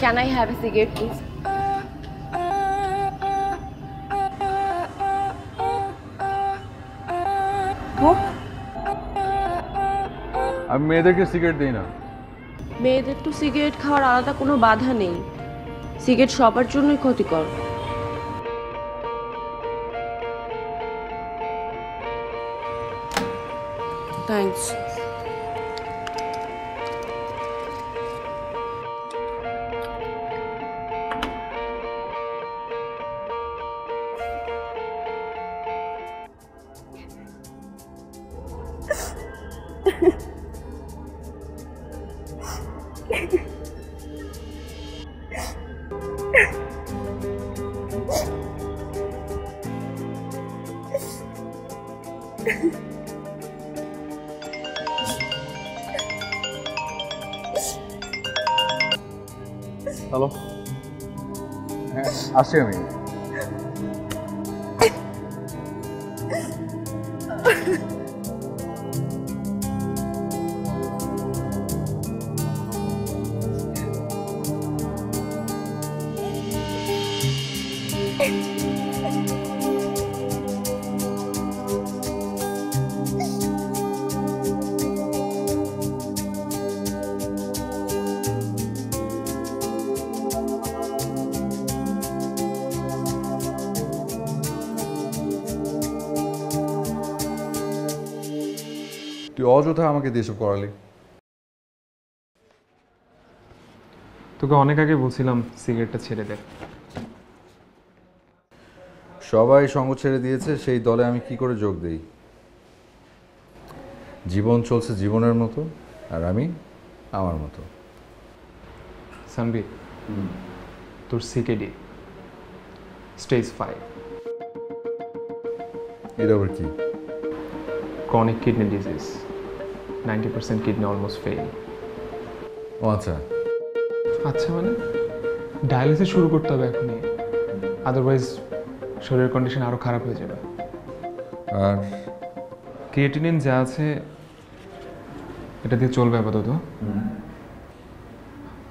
Can I have a cigarette, please? What? আমি মেয়েদেরকে cigarette দিই না। মেয়েদের তো সিগারেট খাওয়ার আলাদা কোনো বাধা নেই। সিগারেট সবার জন্যই ক্ষতিকর। থ্যাঙ্কস। হ্যালো, হ্যাঁ আসছি আমি। তুই অযথা আমাকে দিয়ে এসব করালি। তোকে অনেক আগে বলছিলাম সিগারেটটা ছেড়ে দে। সবাই সঙ্গ ছেড়ে দিয়েছে, সেই দলে আমি কি করে যোগ দেই? জীবন চলছে জীবনের মতো, আর আমি আমার মতো। সানবি, তোর সিকেডি স্টেজ 5, এটা আবার কি? Chronic kidney disease, 90% kidney almost fail. ও আচ্ছা। আচ্ছা মানে ডায়ালিসিস শুরু করতে হবে এখনই, আদারওয়াইজ শরীরের কন্ডিশন আরও খারাপ হয়ে যাবে। আর ক্রিয়েটিনিন যা আছে এটা দিয়ে চলবে আপাতত,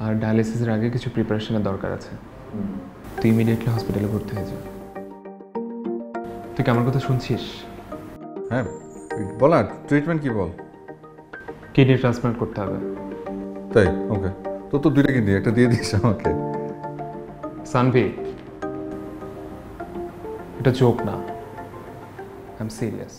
আর ডায়ালিসিসের আগে কিছু প্রিপারেশনের দরকার আছে। তুই ইমিডিয়েটলি হসপিটালে ভর্তি হয়ে যা। তুই কি আমার কথা শুনছিস? হ্যাঁ বল না, ট্রিটমেন্ট কি বল? কিডনি ট্রান্সপ্লান্ট করতে হবে। তাই? ওকে, তো দুইটা কিডনি, একটা দিয়ে দিস আমাকে। সানভি, এটা জোক না, আই এম সিরিয়াস।